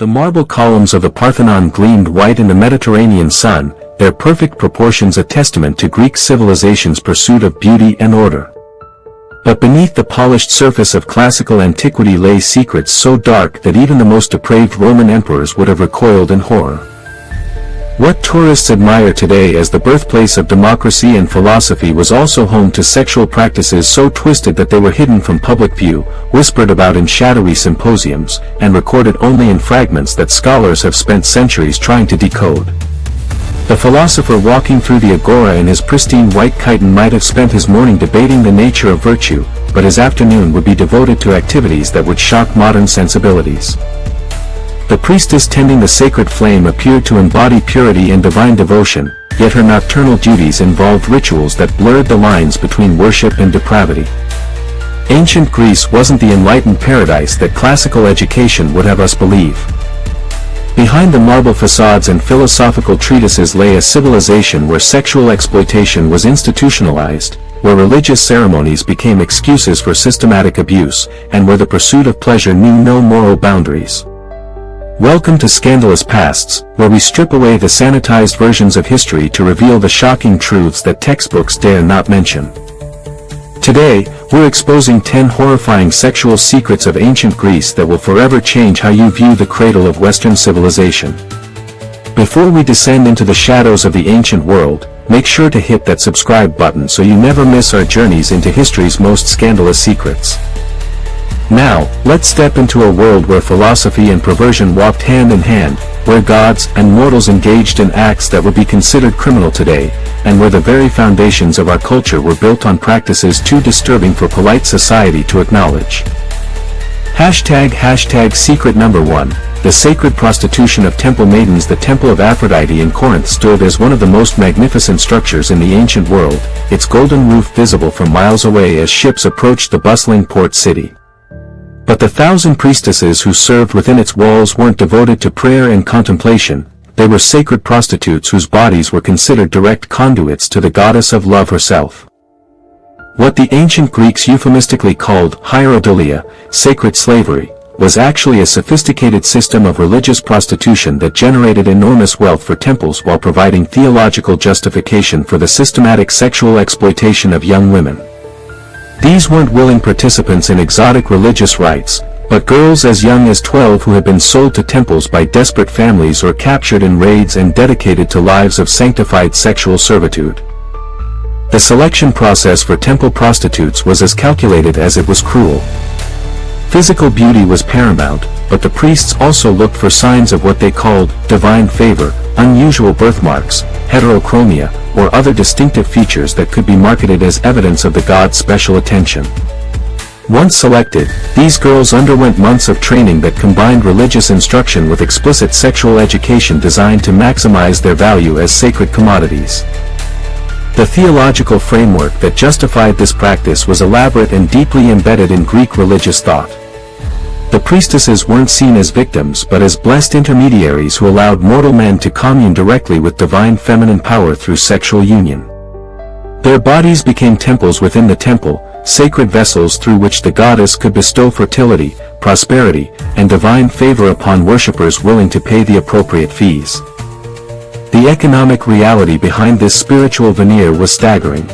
The marble columns of the Parthenon gleamed white in the Mediterranean sun, their perfect proportions a testament to Greek civilization's pursuit of beauty and order. But beneath the polished surface of classical antiquity lay secrets so dark that even the most depraved Roman emperors would have recoiled in horror. What tourists admire today as the birthplace of democracy and philosophy was also home to sexual practices so twisted that they were hidden from public view, whispered about in shadowy symposiums, and recorded only in fragments that scholars have spent centuries trying to decode. The philosopher walking through the agora in his pristine white chiton might have spent his morning debating the nature of virtue, but his afternoon would be devoted to activities that would shock modern sensibilities. The priestess tending the sacred flame appeared to embody purity and divine devotion, yet her nocturnal duties involved rituals that blurred the lines between worship and depravity. Ancient Greece wasn't the enlightened paradise that classical education would have us believe. Behind the marble facades and philosophical treatises lay a civilization where sexual exploitation was institutionalized, where religious ceremonies became excuses for systematic abuse, and where the pursuit of pleasure knew no moral boundaries. Welcome to Scandalous Pasts, where we strip away the sanitized versions of history to reveal the shocking truths that textbooks dare not mention. Today, we're exposing 10 horrifying sexual secrets of ancient Greece that will forever change how you view the cradle of Western civilization. Before we descend into the shadows of the ancient world, make sure to hit that subscribe button so you never miss our journeys into history's most scandalous secrets. Now, let's step into a world where philosophy and perversion walked hand in hand, where gods and mortals engaged in acts that would be considered criminal today, and where the very foundations of our culture were built on practices too disturbing for polite society to acknowledge. Hashtag secret number 1, the sacred prostitution of temple maidens. The Temple of Aphrodite in Corinth stood as one of the most magnificent structures in the ancient world, its golden roof visible from miles away as ships approached the bustling port city. But the 1,000 priestesses who served within its walls weren't devoted to prayer and contemplation, they were sacred prostitutes whose bodies were considered direct conduits to the goddess of love herself. What the ancient Greeks euphemistically called hierodolia, sacred slavery, was actually a sophisticated system of religious prostitution that generated enormous wealth for temples while providing theological justification for the systematic sexual exploitation of young women. These weren't willing participants in exotic religious rites, but girls as young as 12 who had been sold to temples by desperate families or captured in raids and dedicated to lives of sanctified sexual servitude. The selection process for temple prostitutes was as calculated as it was cruel. Physical beauty was paramount, but the priests also looked for signs of what they called divine favor, unusual birthmarks, heterochromia, or other distinctive features that could be marketed as evidence of the god's special attention. Once selected, these girls underwent months of training that combined religious instruction with explicit sexual education designed to maximize their value as sacred commodities. The theological framework that justified this practice was elaborate and deeply embedded in Greek religious thought. The priestesses weren't seen as victims but as blessed intermediaries who allowed mortal men to commune directly with divine feminine power through sexual union. Their bodies became temples within the temple, sacred vessels through which the goddess could bestow fertility, prosperity, and divine favor upon worshippers willing to pay the appropriate fees. The economic reality behind this spiritual veneer was staggering.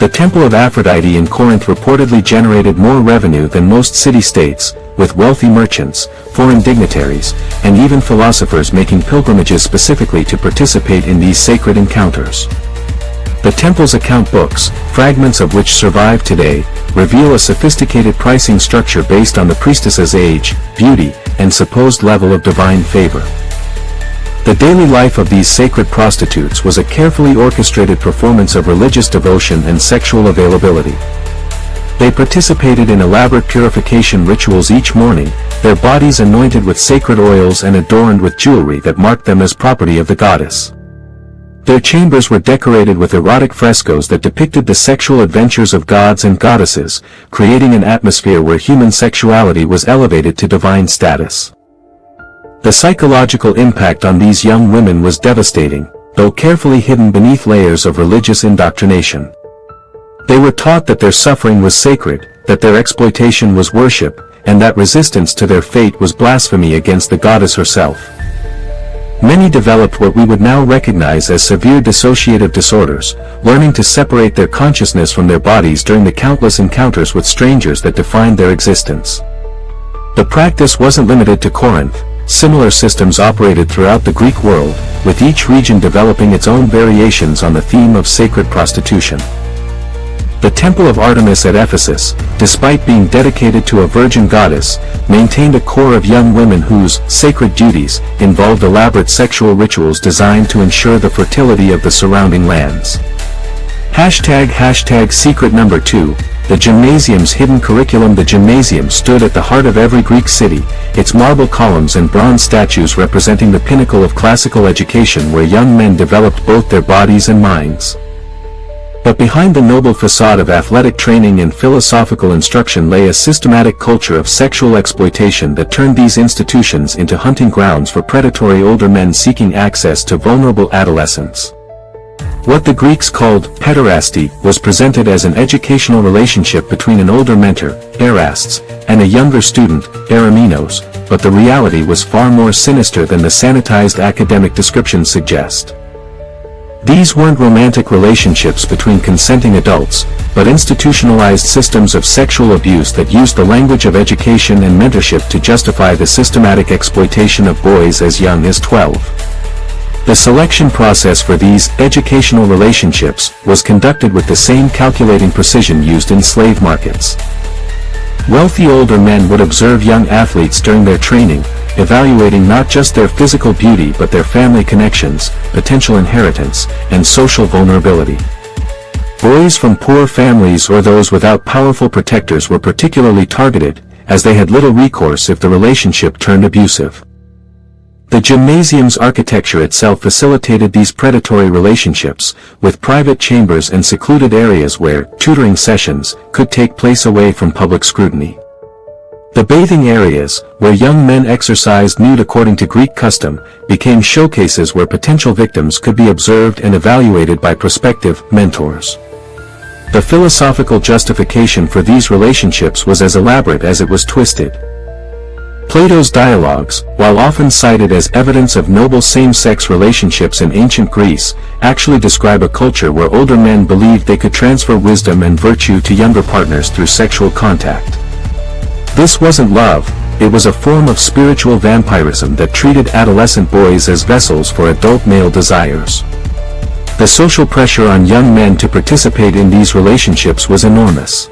The Temple of Aphrodite in Corinth reportedly generated more revenue than most city-states, with wealthy merchants, foreign dignitaries, and even philosophers making pilgrimages specifically to participate in these sacred encounters. The temple's account books, fragments of which survive today, reveal a sophisticated pricing structure based on the priestess's age, beauty, and supposed level of divine favor. The daily life of these sacred prostitutes was a carefully orchestrated performance of religious devotion and sexual availability. They participated in elaborate purification rituals each morning, their bodies anointed with sacred oils and adorned with jewelry that marked them as property of the goddess. Their chambers were decorated with erotic frescoes that depicted the sexual adventures of gods and goddesses, creating an atmosphere where human sexuality was elevated to divine status. The psychological impact on these young women was devastating, though carefully hidden beneath layers of religious indoctrination. They were taught that their suffering was sacred, that their exploitation was worship, and that resistance to their fate was blasphemy against the goddess herself. Many developed what we would now recognize as severe dissociative disorders, learning to separate their consciousness from their bodies during the countless encounters with strangers that defined their existence. The practice wasn't limited to Corinth. Similar systems operated throughout the Greek world, with each region developing its own variations on the theme of sacred prostitution. The Temple of Artemis at Ephesus, despite being dedicated to a virgin goddess, maintained a core of young women whose sacred duties involved elaborate sexual rituals designed to ensure the fertility of the surrounding lands. Secret number 2, the gymnasium's hidden curriculum. The gymnasium stood at the heart of every Greek city, its marble columns and bronze statues representing the pinnacle of classical education where young men developed both their bodies and minds. But behind the noble facade of athletic training and philosophical instruction lay a systematic culture of sexual exploitation that turned these institutions into hunting grounds for predatory older men seeking access to vulnerable adolescents. What the Greeks called pederasty was presented as an educational relationship between an older mentor, erastes, and a younger student, eraminos, but the reality was far more sinister than the sanitized academic descriptions suggest. These weren't romantic relationships between consenting adults, but institutionalized systems of sexual abuse that used the language of education and mentorship to justify the systematic exploitation of boys as young as 12. The selection process for these educational relationships was conducted with the same calculating precision used in slave markets. Wealthy older men would observe young athletes during their training, evaluating not just their physical beauty but their family connections, potential inheritance, and social vulnerability. Boys from poor families or those without powerful protectors were particularly targeted, as they had little recourse if the relationship turned abusive. The gymnasium's architecture itself facilitated these predatory relationships, with private chambers and secluded areas where tutoring sessions could take place away from public scrutiny. The bathing areas, where young men exercised nude according to Greek custom, became showcases where potential victims could be observed and evaluated by prospective mentors. The philosophical justification for these relationships was as elaborate as it was twisted. Plato's dialogues, while often cited as evidence of noble same-sex relationships in ancient Greece, actually describe a culture where older men believed they could transfer wisdom and virtue to younger partners through sexual contact. This wasn't love, it was a form of spiritual vampirism that treated adolescent boys as vessels for adult male desires. The social pressure on young men to participate in these relationships was enormous.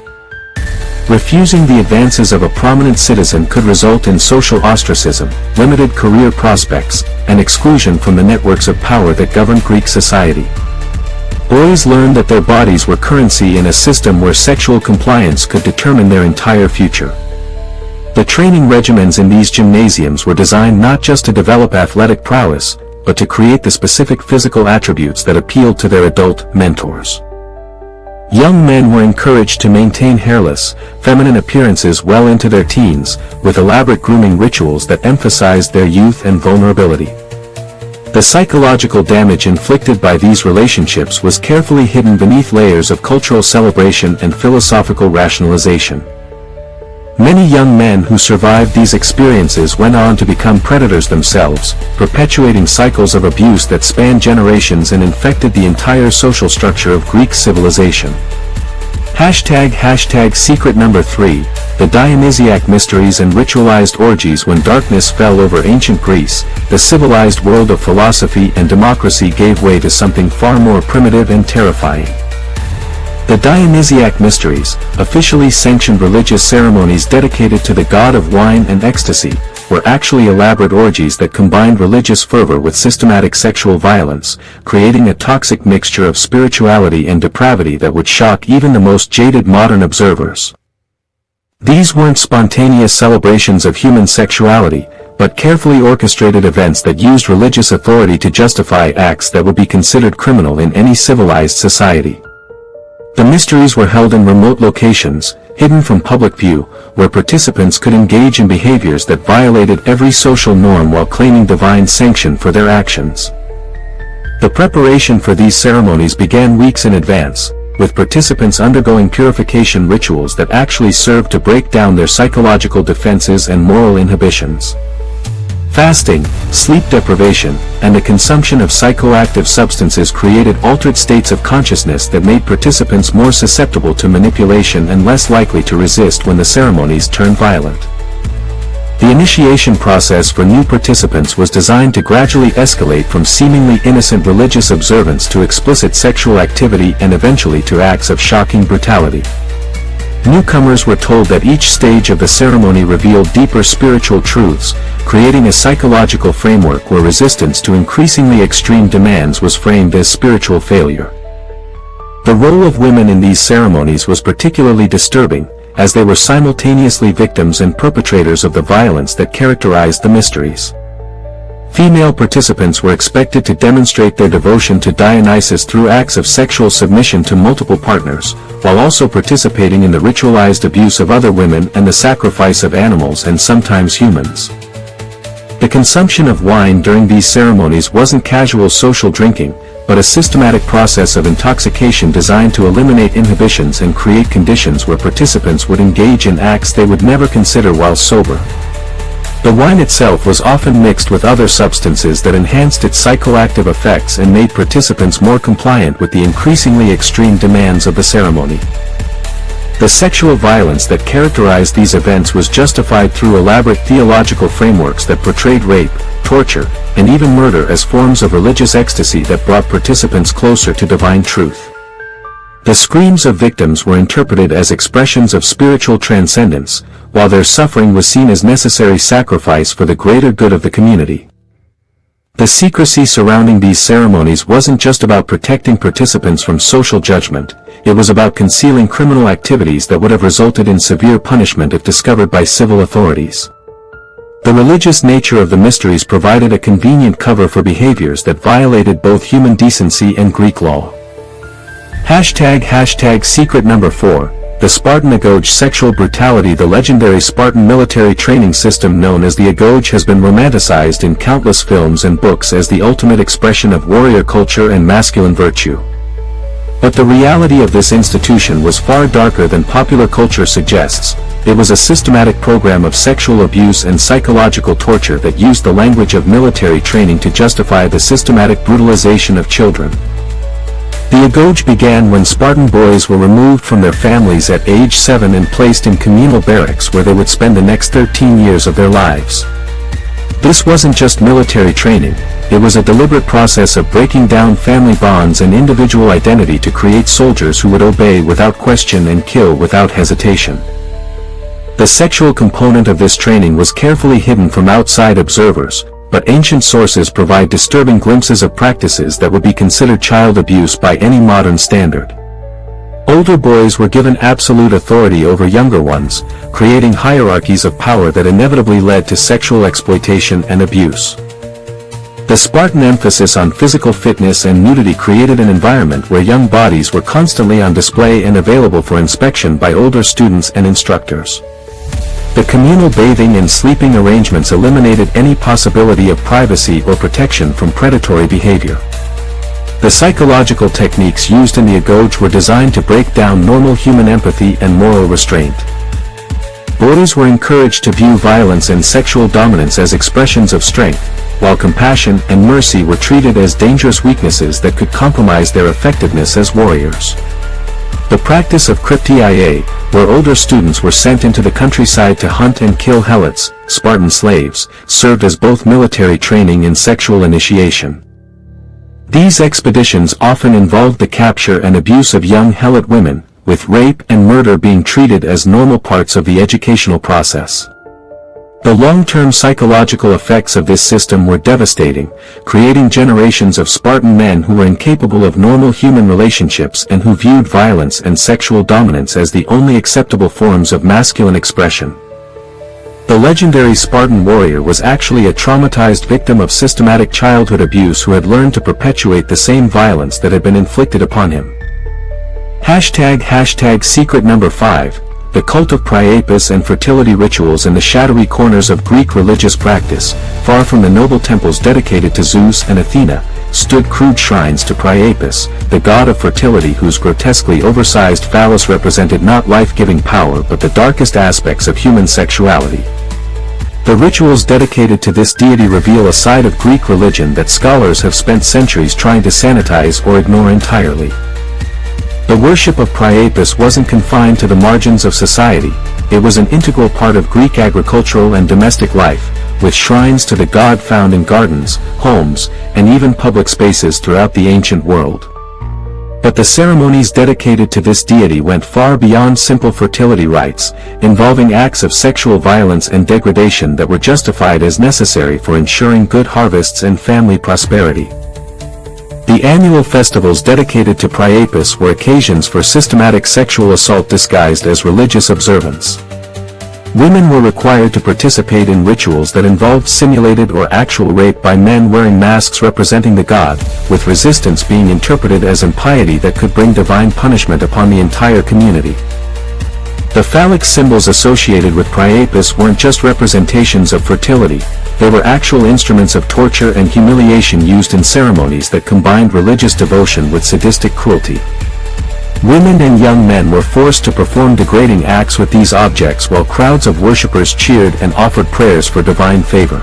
Refusing the advances of a prominent citizen could result in social ostracism, limited career prospects, and exclusion from the networks of power that governed Greek society. Boys learned that their bodies were currency in a system where sexual compliance could determine their entire future. The training regimens in these gymnasiums were designed not just to develop athletic prowess, but to create the specific physical attributes that appealed to their adult mentors. Young men were encouraged to maintain hairless, feminine appearances well into their teens, with elaborate grooming rituals that emphasized their youth and vulnerability. The psychological damage inflicted by these relationships was carefully hidden beneath layers of cultural celebration and philosophical rationalization. Many young men who survived these experiences went on to become predators themselves, perpetuating cycles of abuse that spanned generations and infected the entire social structure of Greek civilization. Secret number 3, the Dionysiac mysteries and ritualized orgies. When darkness fell over ancient Greece, the civilized world of philosophy and democracy gave way to something far more primitive and terrifying. The Dionysiac mysteries, officially sanctioned religious ceremonies dedicated to the god of wine and ecstasy, were actually elaborate orgies that combined religious fervor with systematic sexual violence, creating a toxic mixture of spirituality and depravity that would shock even the most jaded modern observers. These weren't spontaneous celebrations of human sexuality, but carefully orchestrated events that used religious authority to justify acts that would be considered criminal in any civilized society. The mysteries were held in remote locations, hidden from public view, where participants could engage in behaviors that violated every social norm while claiming divine sanction for their actions. The preparation for these ceremonies began weeks in advance, with participants undergoing purification rituals that actually served to break down their psychological defenses and moral inhibitions. Fasting, sleep deprivation, and the consumption of psychoactive substances created altered states of consciousness that made participants more susceptible to manipulation and less likely to resist when the ceremonies turned violent. The initiation process for new participants was designed to gradually escalate from seemingly innocent religious observance to explicit sexual activity and eventually to acts of shocking brutality. Newcomers were told that each stage of the ceremony revealed deeper spiritual truths, creating a psychological framework where resistance to increasingly extreme demands was framed as spiritual failure. The role of women in these ceremonies was particularly disturbing, as they were simultaneously victims and perpetrators of the violence that characterized the mysteries. Female participants were expected to demonstrate their devotion to Dionysus through acts of sexual submission to multiple partners, while also participating in the ritualized abuse of other women and the sacrifice of animals and sometimes humans. The consumption of wine during these ceremonies wasn't casual social drinking, but a systematic process of intoxication designed to eliminate inhibitions and create conditions where participants would engage in acts they would never consider while sober. The wine itself was often mixed with other substances that enhanced its psychoactive effects and made participants more compliant with the increasingly extreme demands of the ceremony. The sexual violence that characterized these events was justified through elaborate theological frameworks that portrayed rape, torture, and even murder as forms of religious ecstasy that brought participants closer to divine truth. The screams of victims were interpreted as expressions of spiritual transcendence, while their suffering was seen as necessary sacrifice for the greater good of the community. The secrecy surrounding these ceremonies wasn't just about protecting participants from social judgment, it was about concealing criminal activities that would have resulted in severe punishment if discovered by civil authorities. The religious nature of the mysteries provided a convenient cover for behaviors that violated both human decency and Greek law. Secret number 4, the Spartan Agoge sexual brutality. The legendary Spartan military training system known as the Agoge has been romanticized in countless films and books as the ultimate expression of warrior culture and masculine virtue. But the reality of this institution was far darker than popular culture suggests. It was a systematic program of sexual abuse and psychological torture that used the language of military training to justify the systematic brutalization of children. The Agoge began when Spartan boys were removed from their families at age 7 and placed in communal barracks where they would spend the next 13 years of their lives. This wasn't just military training, it was a deliberate process of breaking down family bonds and individual identity to create soldiers who would obey without question and kill without hesitation. The sexual component of this training was carefully hidden from outside observers, but ancient sources provide disturbing glimpses of practices that would be considered child abuse by any modern standard. Older boys were given absolute authority over younger ones, creating hierarchies of power that inevitably led to sexual exploitation and abuse. The Spartan emphasis on physical fitness and nudity created an environment where young bodies were constantly on display and available for inspection by older students and instructors. The communal bathing and sleeping arrangements eliminated any possibility of privacy or protection from predatory behavior. The psychological techniques used in the Agoge were designed to break down normal human empathy and moral restraint. Boys were encouraged to view violence and sexual dominance as expressions of strength, while compassion and mercy were treated as dangerous weaknesses that could compromise their effectiveness as warriors. The practice of cryptia, where older students were sent into the countryside to hunt and kill helots, Spartan slaves, served as both military training and sexual initiation. These expeditions often involved the capture and abuse of young helot women, with rape and murder being treated as normal parts of the educational process. The long-term psychological effects of this system were devastating, creating generations of Spartan men who were incapable of normal human relationships and who viewed violence and sexual dominance as the only acceptable forms of masculine expression. The legendary Spartan warrior was actually a traumatized victim of systematic childhood abuse who had learned to perpetuate the same violence that had been inflicted upon him. Secret number 5, the cult of Priapus and fertility rituals in the shadowy corners of Greek religious practice, far from the noble temples dedicated to Zeus and Athena. stood crude shrines to Priapus, the god of fertility whose grotesquely oversized phallus represented not life-giving power but the darkest aspects of human sexuality. The rituals dedicated to this deity reveal a side of Greek religion that scholars have spent centuries trying to sanitize or ignore entirely. The worship of Priapus wasn't confined to the margins of society, it was an integral part of Greek agricultural and domestic life, with shrines to the god found in gardens, homes, and even public spaces throughout the ancient world. But the ceremonies dedicated to this deity went far beyond simple fertility rites, involving acts of sexual violence and degradation that were justified as necessary for ensuring good harvests and family prosperity. The annual festivals dedicated to Priapus were occasions for systematic sexual assault disguised as religious observance. Women were required to participate in rituals that involved simulated or actual rape by men wearing masks representing the god, with resistance being interpreted as impiety that could bring divine punishment upon the entire community. The phallic symbols associated with Priapus weren't just representations of fertility, they were actual instruments of torture and humiliation used in ceremonies that combined religious devotion with sadistic cruelty. Women and young men were forced to perform degrading acts with these objects while crowds of worshippers cheered and offered prayers for divine favor.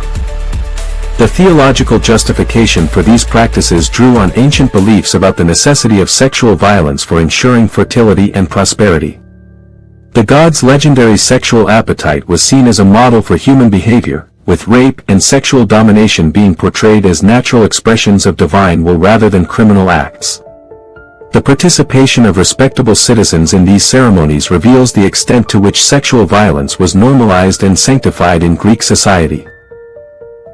The theological justification for these practices drew on ancient beliefs about the necessity of sexual violence for ensuring fertility and prosperity. The god's legendary sexual appetite was seen as a model for human behavior, with rape and sexual domination being portrayed as natural expressions of divine will rather than criminal acts. The participation of respectable citizens in these ceremonies reveals the extent to which sexual violence was normalized and sanctified in Greek society.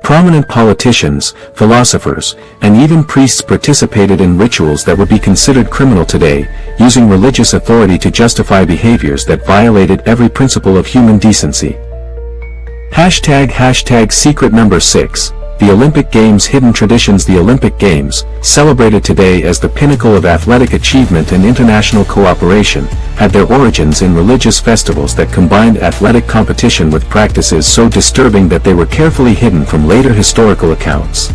Prominent politicians, philosophers, and even priests participated in rituals that would be considered criminal today, using religious authority to justify behaviors that violated every principle of human decency. Secret number 6. The Olympic Games. Hidden traditions. The Olympic Games, celebrated today as the pinnacle of athletic achievement and international cooperation, had their origins in religious festivals that combined athletic competition with practices so disturbing that they were carefully hidden from later historical accounts.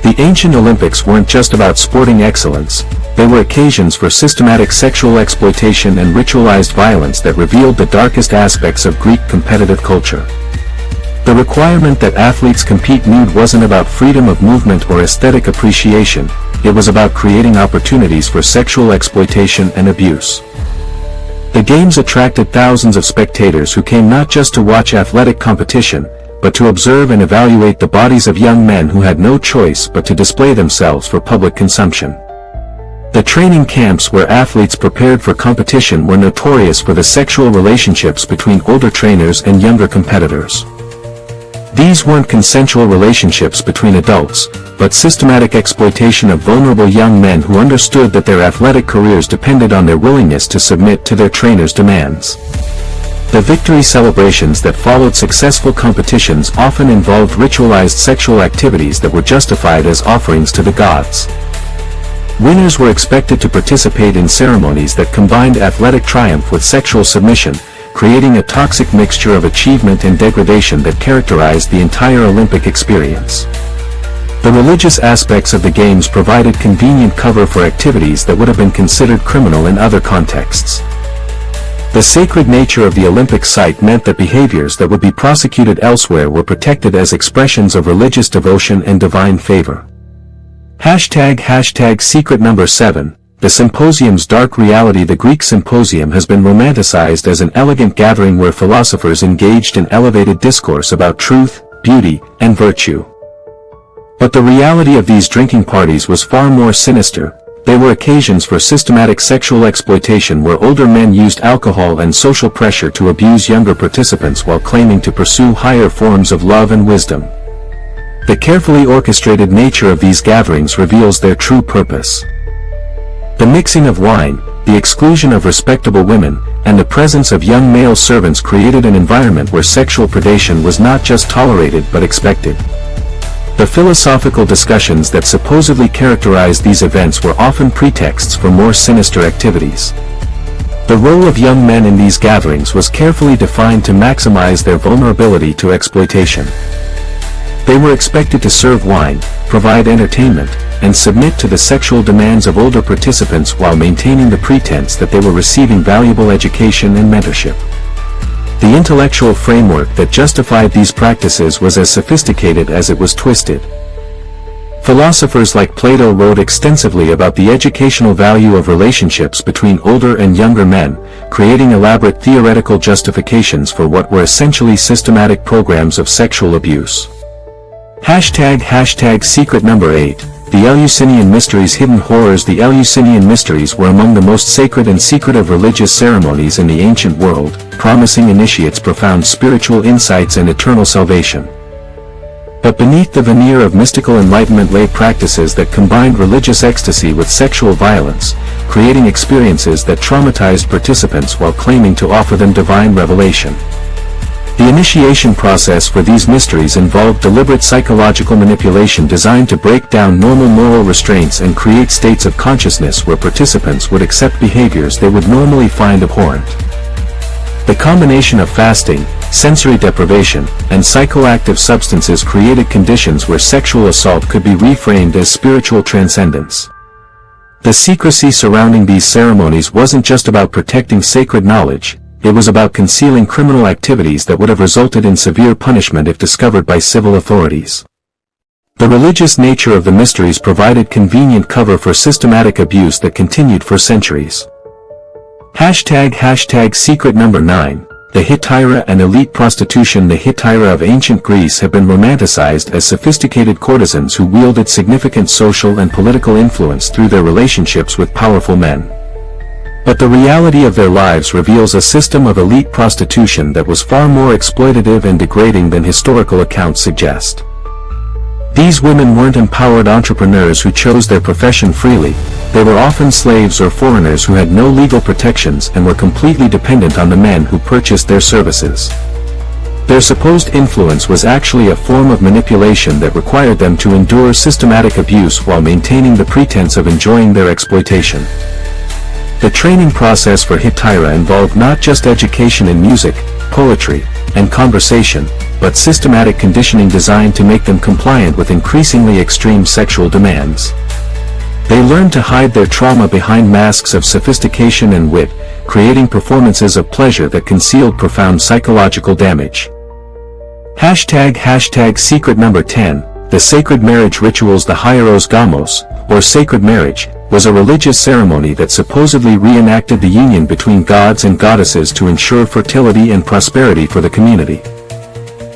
The ancient Olympics weren't just about sporting excellence, they were occasions for systematic sexual exploitation and ritualized violence that revealed the darkest aspects of Greek competitive culture. The requirement that athletes compete nude wasn't about freedom of movement or aesthetic appreciation, it was about creating opportunities for sexual exploitation and abuse. The games attracted thousands of spectators who came not just to watch athletic competition, but to observe and evaluate the bodies of young men who had no choice but to display themselves for public consumption. The training camps where athletes prepared for competition were notorious for the sexual relationships between older trainers and younger competitors. These weren't consensual relationships between adults, but systematic exploitation of vulnerable young men who understood that their athletic careers depended on their willingness to submit to their trainers' demands. The victory celebrations that followed successful competitions often involved ritualized sexual activities that were justified as offerings to the gods. Winners were expected to participate in ceremonies that combined athletic triumph with sexual submission, creating a toxic mixture of achievement and degradation that characterized the entire Olympic experience. The religious aspects of the games provided convenient cover for activities that would have been considered criminal in other contexts. The sacred nature of the Olympic site meant that behaviors that would be prosecuted elsewhere were protected as expressions of religious devotion and divine favor. Secret number 7. The Symposium's dark reality. The Greek symposium has been romanticized as an elegant gathering where philosophers engaged in elevated discourse about truth, beauty, and virtue. But the reality of these drinking parties was far more sinister. They were occasions for systematic sexual exploitation where older men used alcohol and social pressure to abuse younger participants while claiming to pursue higher forms of love and wisdom. The carefully orchestrated nature of these gatherings reveals their true purpose. The mixing of wine, the exclusion of respectable women, and the presence of young male servants created an environment where sexual predation was not just tolerated but expected. The philosophical discussions that supposedly characterized these events were often pretexts for more sinister activities. The role of young men in these gatherings was carefully defined to maximize their vulnerability to exploitation. They were expected to serve wine, provide entertainment, and submit to the sexual demands of older participants while maintaining the pretense that they were receiving valuable education and mentorship. The intellectual framework that justified these practices was as sophisticated as it was twisted. Philosophers like Plato wrote extensively about the educational value of relationships between older and younger men, creating elaborate theoretical justifications for what were essentially systematic programs of sexual abuse. Secret number 8. The Eleusinian Mysteries. Hidden horrors. The Eleusinian Mysteries were among the most sacred and secretive religious ceremonies in the ancient world, promising initiates profound spiritual insights and eternal salvation. But beneath the veneer of mystical enlightenment lay practices that combined religious ecstasy with sexual violence, creating experiences that traumatized participants while claiming to offer them divine revelation. The initiation process for these mysteries involved deliberate psychological manipulation designed to break down normal moral restraints and create states of consciousness where participants would accept behaviors they would normally find abhorrent. The combination of fasting, sensory deprivation, and psychoactive substances created conditions where sexual assault could be reframed as spiritual transcendence. The secrecy surrounding these ceremonies wasn't just about protecting sacred knowledge, it was about concealing criminal activities that would have resulted in severe punishment if discovered by civil authorities. The religious nature of the mysteries provided convenient cover for systematic abuse that continued for centuries. Secret number 9. The Hetaira and elite prostitution. The Hetaira of ancient Greece have been romanticized as sophisticated courtesans who wielded significant social and political influence through their relationships with powerful men. But the reality of their lives reveals a system of elite prostitution that was far more exploitative and degrading than historical accounts suggest. These women weren't empowered entrepreneurs who chose their profession freely, they were often slaves or foreigners who had no legal protections and were completely dependent on the men who purchased their services. Their supposed influence was actually a form of manipulation that required them to endure systematic abuse while maintaining the pretense of enjoying their exploitation. The training process for Hetaira involved not just education in music, poetry, and conversation, but systematic conditioning designed to make them compliant with increasingly extreme sexual demands. They learned to hide their trauma behind masks of sophistication and wit, creating performances of pleasure that concealed profound psychological damage. Secret number 10. The sacred marriage rituals. The Hieros Gamos, or sacred marriage, was a religious ceremony that supposedly reenacted the union between gods and goddesses to ensure fertility and prosperity for the community.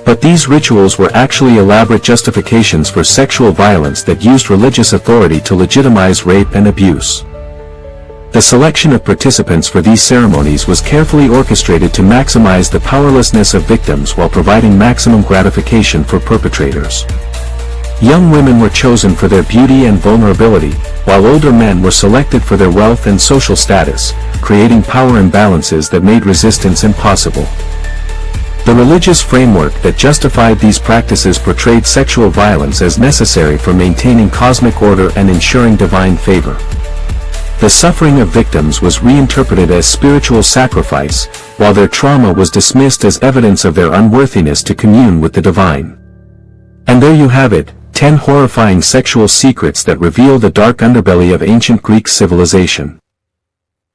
But these rituals were actually elaborate justifications for sexual violence that used religious authority to legitimize rape and abuse. The selection of participants for these ceremonies was carefully orchestrated to maximize the powerlessness of victims while providing maximum gratification for perpetrators. Young women were chosen for their beauty and vulnerability, while older men were selected for their wealth and social status, creating power imbalances that made resistance impossible. The religious framework that justified these practices portrayed sexual violence as necessary for maintaining cosmic order and ensuring divine favor. The suffering of victims was reinterpreted as spiritual sacrifice, while their trauma was dismissed as evidence of their unworthiness to commune with the divine. And there you have it, 10 horrifying sexual secrets that reveal the dark underbelly of ancient Greek civilization.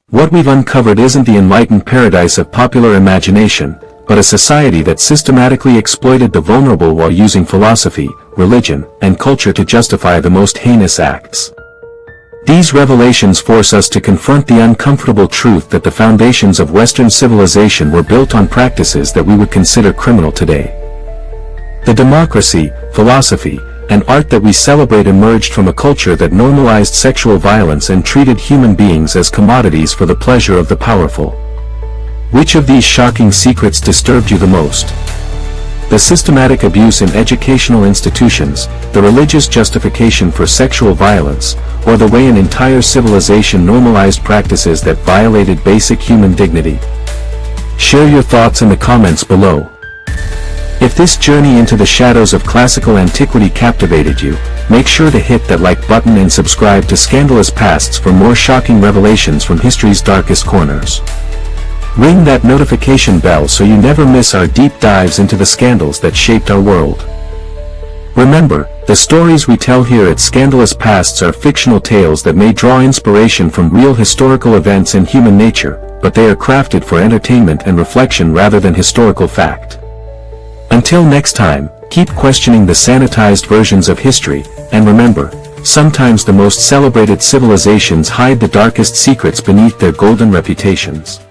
What we've uncovered isn't the enlightened paradise of popular imagination, but a society that systematically exploited the vulnerable while using philosophy, religion, and culture to justify the most heinous acts. These revelations force us to confront the uncomfortable truth that the foundations of Western civilization were built on practices that we would consider criminal today. The democracy, philosophy, and art that we celebrate emerged from a culture that normalized sexual violence and treated human beings as commodities for the pleasure of the powerful. Which of these shocking secrets disturbed you the most? The systematic abuse in educational institutions, the religious justification for sexual violence, or the way an entire civilization normalized practices that violated basic human dignity? Share your thoughts in the comments below. If this journey into the shadows of classical antiquity captivated you, make sure to hit that like button and subscribe to Scandalous Pasts for more shocking revelations from history's darkest corners. Ring that notification bell so you never miss our deep dives into the scandals that shaped our world. Remember, the stories we tell here at Scandalous Pasts are fictional tales that may draw inspiration from real historical events and human nature, but they are crafted for entertainment and reflection rather than historical fact. Until next time, keep questioning the sanitized versions of history, and remember, sometimes the most celebrated civilizations hide the darkest secrets beneath their golden reputations.